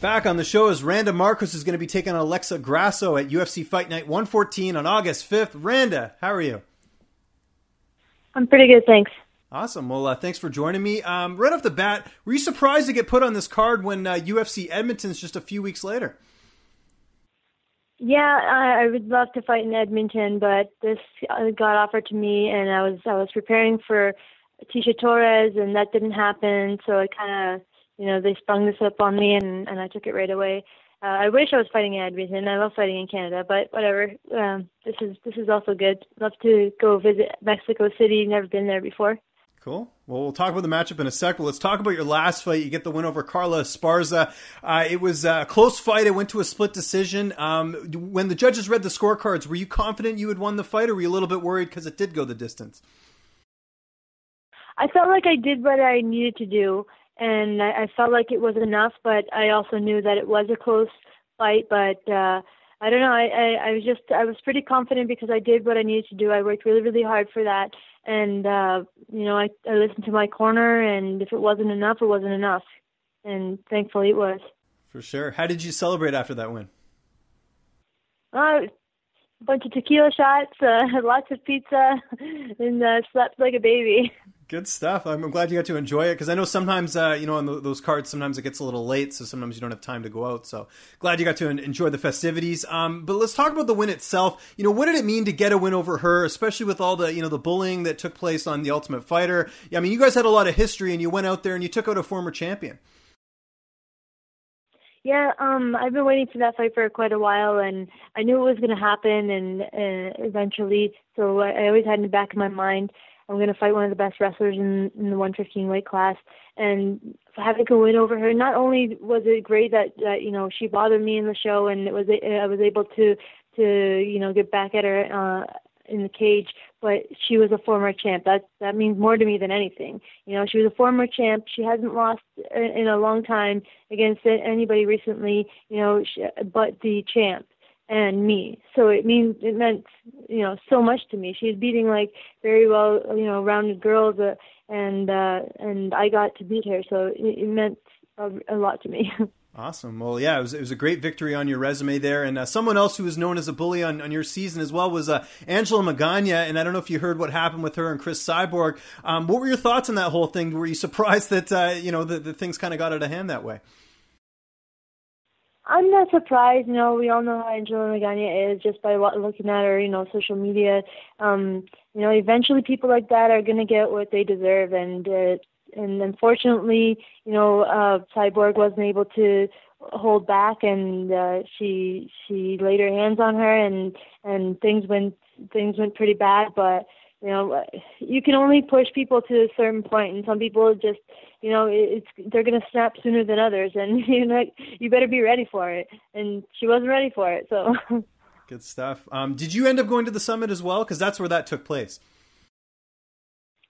Back on the show is Randa Markos, is going to be taking on Alexa Grasso at UFC Fight Night 114 on August 5th. Randa, how are you? I'm pretty good, thanks. Awesome. Well, thanks for joining me. Right off the bat, were you surprised to get put on this card when UFC Edmonton's just a few weeks later? Yeah, I would love to fight in Edmonton, but this got offered to me, and I was preparing for Tisha Torres, and that didn't happen. So it kind of, they sprung this up on me, and I took it right away. I wish I was fighting in Edmonton. I love fighting in Canada, but whatever. This is also good. Love to go visit Mexico City. Never been there before. Cool. Well, we'll talk about the matchup in a sec, but let's talk about your last fight. You get the win over Carla Esparza. It was a close fight. It went to a split decision. When the judges read the scorecards, were you confident you had won the fight, or were you a little bit worried because it did go the distance? I felt like I did what I needed to do, and I felt like it was enough, but I also knew that it was a close fight, but I don't know. I was pretty confident because I did what I needed to do. I worked really, really hard for that. And, I listened to my corner, and if it wasn't enough, it wasn't enough. And thankfully it was. For sure. How did you celebrate after that win? A bunch of tequila shots, lots of pizza, and slept like a baby. Good stuff. I'm glad you got to enjoy it, because I know sometimes, on those cards, sometimes it gets a little late, so sometimes you don't have time to go out. So glad you got to enjoy the festivities. But let's talk about the win itself. What did it mean to get a win over her, especially with all the, the bullying that took place on The Ultimate Fighter? I mean, you guys had a lot of history, and you went out there and you took out a former champion. Yeah, I've been waiting for that fight for quite a while, and I knew it was going to happen, and eventually. So I always had in the back of my mind, I'm going to fight one of the best wrestlers in the 115 weight class, and having a win over her. Not only was it great that she bothered me in the show, and I was able to get back at her in the cage, but she was a former champ. That means more to me than anything. She was a former champ. She hasn't lost in a long time against anybody recently. But the champ and me. So it meant so much to me. She was beating like very well rounded girls, and I got to beat her. So it meant a lot to me. Awesome. Well, yeah, it was a great victory on your resume there. And someone else who was known as a bully on your season as well was Angela Magana. And I don't know if you heard what happened with her and Chris Cyborg. What were your thoughts on that whole thing? Were you surprised that the things kind of got out of hand that way? I'm not surprised. We all know how Angela Magana is just by looking at her, social media. Eventually people like that are going to get what they deserve. And unfortunately, Cyborg wasn't able to hold back, and she laid her hands on her, and things went pretty bad. But you can only push people to a certain point, and some people just, they're going to snap sooner than others, and you better be ready for it. And she wasn't ready for it, so. Good stuff. Did you end up going to the summit as well? Because that's where that took place.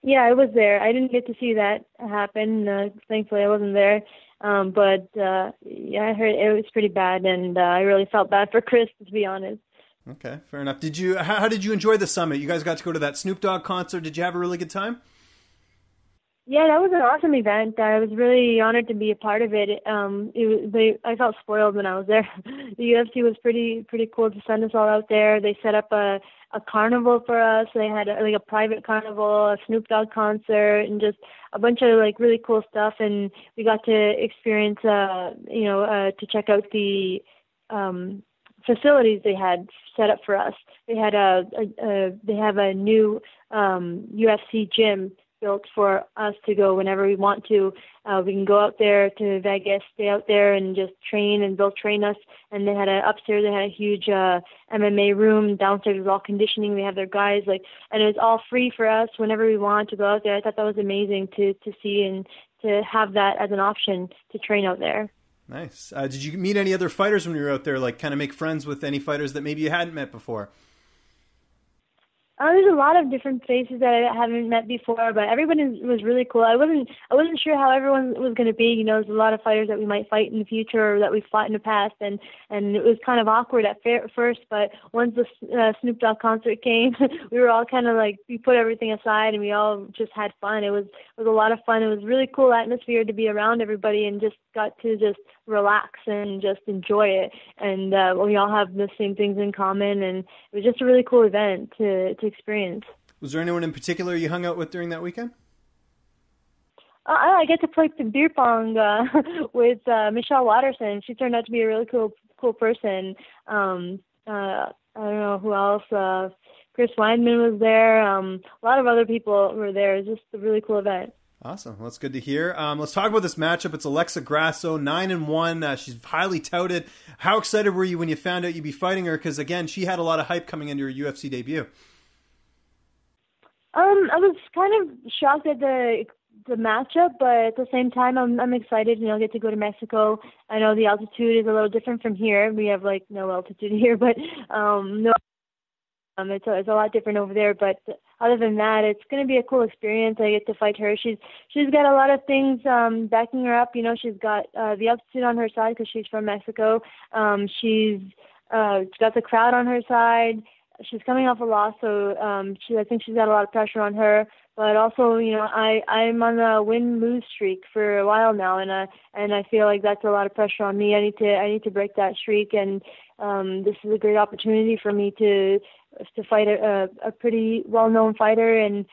Yeah, I was there. I didn't get to see that happen. Thankfully, I wasn't there. But I heard it was pretty bad, and I really felt bad for Chris, to be honest. Okay, fair enough. How did you enjoy the summit? You guys got to go to that Snoop Dogg concert. Did you have a really good time? Yeah, that was an awesome event. I was really honored to be a part of it. I felt spoiled when I was there. The UFC was pretty cool to send us all out there. They set up a carnival for us. They had a private carnival, a Snoop Dogg concert, and just a bunch of really cool stuff. And we got to experience, to check out the facilities they had set up for us. They had they have a new UFC gym built for us to go whenever we want to. We can go out there to Vegas, stay out there and just train, and they'll train us. And they had upstairs, they had a huge MMA room. Downstairs was all conditioning. They have their guys, and it's all free for us whenever we want to go out there. I thought that was amazing to see, and to have that as an option to train out there. Nice. Did you meet any other fighters when you were out there, kind of make friends with any fighters that maybe you hadn't met before? There's a lot of different faces that I haven't met before, but everyone was really cool. I wasn't sure how everyone was going to be. There's a lot of fighters that we might fight in the future, or that we've fought in the past, and it was kind of awkward at first. But once the Snoop Dogg concert came, we were all kind of we put everything aside, and we all just had fun. It was a lot of fun. It was really cool atmosphere to be around everybody, and just got to just relax and just enjoy it. And we all have the same things in common, and it was just a really cool event to experience. Was there anyone in particular you hung out with during that weekend? I get to play beer pong with Michelle Watterson. She turned out to be a really cool person. I don't know who else. Chris Weinman was there. A lot of other people were there. It was just a really cool event. Awesome. Well, that's good to hear. Let's talk about this matchup. It's Alexa Grasso, 9-1. She's highly touted. How excited were you when you found out you'd be fighting her? Because, again, she had a lot of hype coming into her UFC debut. I was kind of shocked at the matchup, but at the same time, I'm excited. I'll get to go to Mexico. I know the altitude is a little different from here. We have no altitude here, but it's a lot different over there. But other than that, it's going to be a cool experience. I get to fight her. She's got a lot of things backing her up. She's got the altitude on her side because she's from Mexico. She's got the crowd on her side. She's coming off a loss, so I think she's got a lot of pressure on her. But also, I'm on a win-lose streak for a while now, and I feel like that's a lot of pressure on me. I need to break that streak, and this is a great opportunity for me to fight a pretty well-known fighter and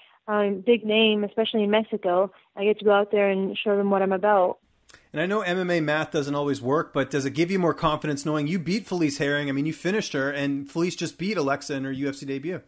big name, especially in Mexico. I get to go out there and show them what I'm about. And I know MMA math doesn't always work, but does it give you more confidence knowing you beat Felice Herring? I mean, you finished her, and Felice just beat Alexa in her UFC debut.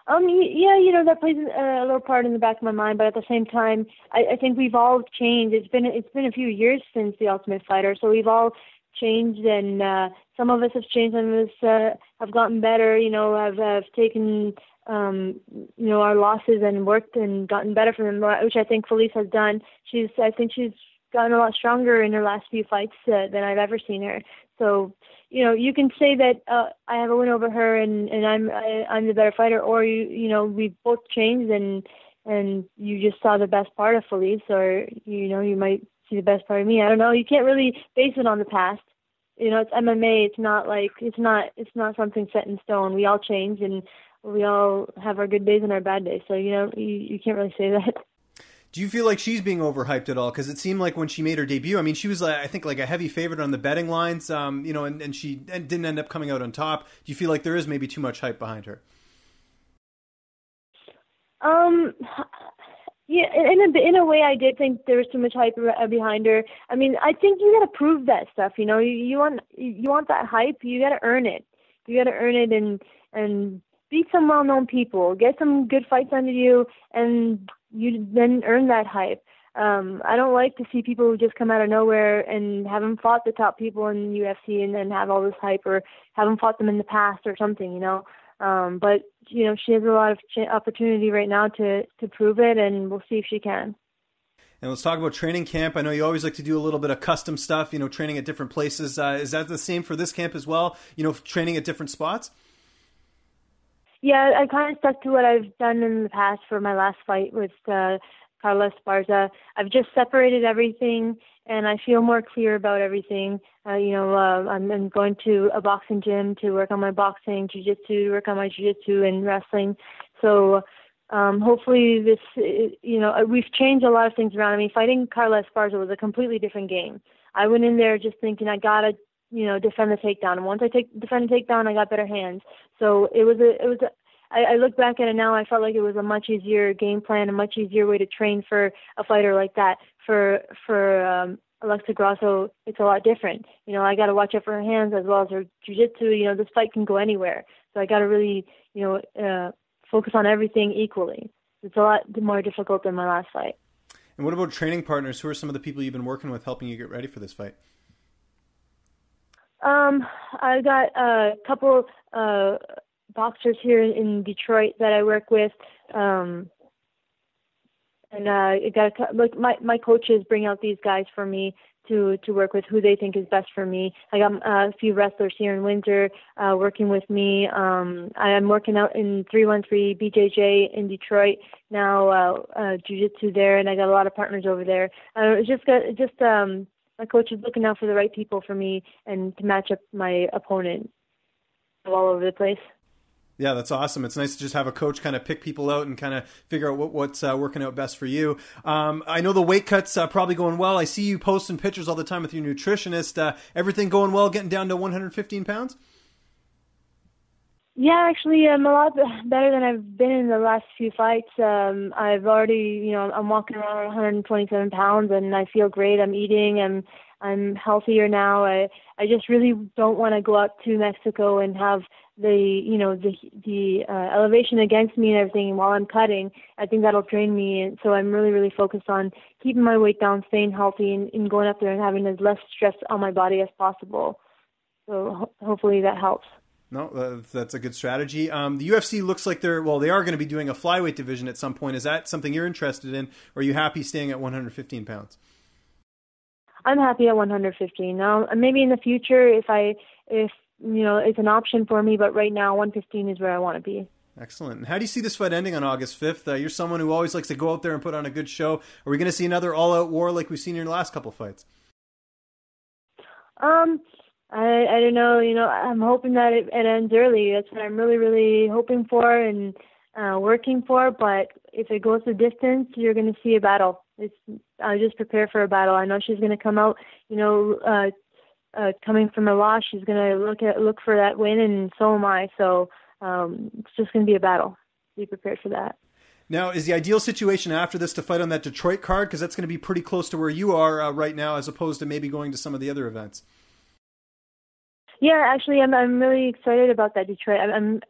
Yeah, that plays a little part in the back of my mind, but at the same time, I think we've all changed. It's been a few years since The Ultimate Fighter, so we've all changed, and some of us have changed, some of us have gotten better. Have taken our losses and worked and gotten better from them, which I think Felice has done. I think she's gotten a lot stronger in her last few fights than I've ever seen her. So, you can say that I have a win over her and I'm the better fighter, or we've both changed and you just saw the best part of Felice, or you might see the best part of me. I don't know. You can't really base it on the past. It's MMA. It's not something set in stone. We all change and we all have our good days and our bad days. So you can't really say that. Do you feel like she's being overhyped at all? Because it seemed like when she made her debut, I mean, she was, I think, a heavy favorite on the betting lines, and she didn't end up coming out on top. Do you feel like there is maybe too much hype behind her? Yeah, in a way, I did think there was too much hype behind her. I mean, I think you got to prove that stuff. You want that hype, you got to earn it. You got to earn it and beat some well-known people, get some good fights under you, and you then earn that hype. I don't like to see people who just come out of nowhere and haven't fought the top people in UFC and then have all this hype, or haven't fought them in the past or something, But, she has a lot of opportunity right now to prove it, and we'll see if she can. And let's talk about training camp. I know you always like to do a little bit of custom stuff, training at different places. Is that the same for this camp as well, training at different spots? Yeah, I kind of stuck to what I've done in the past for my last fight with Carla Esparza. I've just separated everything, and I feel more clear about everything. I'm going to a boxing gym to work on my boxing, jiu-jitsu to work on my jiu-jitsu, and wrestling. So hopefully we've changed a lot of things around. I mean, fighting Carla Esparza was a completely different game. I went in there just thinking I got to defend the takedown. And once I defend the takedown, I got better hands. So I look back at it now, I felt like it was a much easier game plan, a much easier way to train for a fighter like that. For Alexa Grasso, it's a lot different. I got to watch out for her hands as well as her jiu-jitsu. This fight can go anywhere. So I got to really, focus on everything equally. It's a lot more difficult than my last fight. And what about training partners? Who are some of the people you've been working with helping you get ready for this fight? I got a couple boxers here in Detroit that I work with, and I got my coaches bring out these guys for me to work with, who they think is best for me. I got a few wrestlers here in Windsor working with me. I'm working out in 313 BJJ in Detroit now, jiu-jitsu there, and I got a lot of partners over there. My coach is looking out for the right people for me and to match up my opponent all over the place. Yeah, that's awesome. It's nice to just have a coach kind of pick people out and kind of figure out what's working out best for you. I know the weight cut's probably going well. I see you posting pictures all the time with your nutritionist. Everything going well, getting down to 115 pounds? Yeah, actually, I'm a lot better than I've been in the last few fights. I've already, I'm walking around 127 pounds, and I feel great. I'm eating. I'm healthier now. I just really don't want to go out to Mexico and have the elevation against me and everything while I'm cutting. I think that'll drain me, and so I'm really focused on keeping my weight down, staying healthy, and going up there and having as less stress on my body as possible. So hopefully that helps. No, that's a good strategy. The UFC looks like they are going to be doing a flyweight division at some point. Is that something you're interested in, or are you happy staying at 115 pounds? I'm happy at 115. Now, maybe in the future, if it's an option for me, but right now 115 is where I want to be. Excellent. And how do you see this fight ending on August 5th? You're someone who always likes to go out there and put on a good show. Are we going to see another all-out war like we've seen in your last couple fights? I don't know. I'm hoping that it ends early. That's what I'm really hoping for and working for. But if it goes the distance, you're going to see a battle. I just prepare for a battle. I know she's going to come out, coming from a loss. She's going to look for that win, and so am I. So it's just going to be a battle. Be prepared for that. Now, is the ideal situation after this to fight on that Detroit card? Because that's going to be pretty close to where you are right now, as opposed to maybe going to some of the other events. Yeah, actually, I'm really excited about that Detroit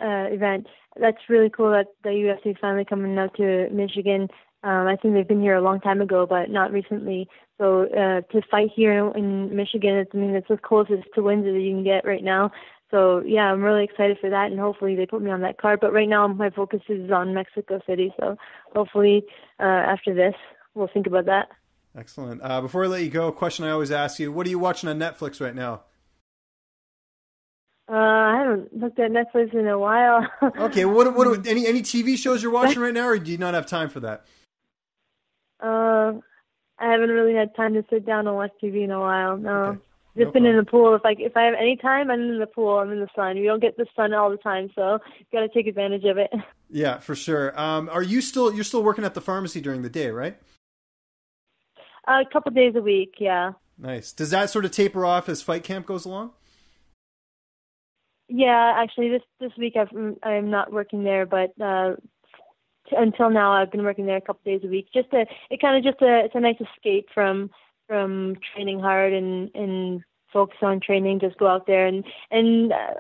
event. That's really cool that the UFC is finally coming out to Michigan. I think they've been here a long time ago, but not recently. So to fight here in Michigan, it's the closest to Windsor that you can get right now. So yeah, I'm really excited for that, and hopefully they put me on that card. But right now my focus is on Mexico City. So hopefully after this, we'll think about that. Excellent. Before I let you go, a question I always ask you: what are you watching on Netflix right now? I haven't looked at Netflix in a while. Okay, what any TV shows you're watching right now, or do you not have time for that? I haven't really had time to sit down and watch TV in a while. No, Okay. Just been in the pool. If I have any time, I'm in the pool. I'm in the sun. You don't get the sun all the time, so you got to take advantage of it. Yeah, for sure. You're still working at the pharmacy during the day, right? A couple days a week, yeah. Nice. Does that sort of taper off as fight camp goes along? Yeah, actually, this week I'm not working there, but until now I've been working there a couple days a week. It's a nice escape from training hard and focus on training. Just go out there and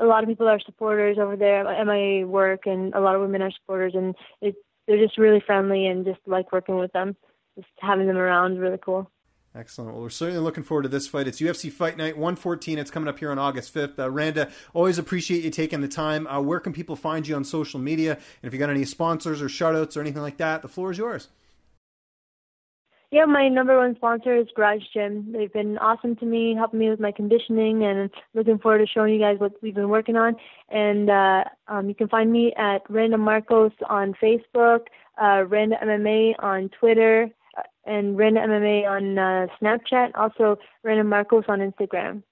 a lot of people are supporters over there at my work, and a lot of women are supporters, and they're just really friendly and just like working with them. Just having them around is really cool. Excellent. Well, we're certainly looking forward to this fight. It's UFC Fight Night 114. It's coming up here on August 5th. Randa, always appreciate you taking the time. Where can people find you on social media? And if you got any sponsors or shout-outs or anything like that, the floor is yours. Yeah, my number one sponsor is Garage Gym. They've been awesome to me, helping me with my conditioning, and looking forward to showing you guys what we've been working on. And you can find me at Randa Markos on Facebook, Randa MMA on Twitter, and Randa MMA on Snapchat. Also, Randa Markos on Instagram.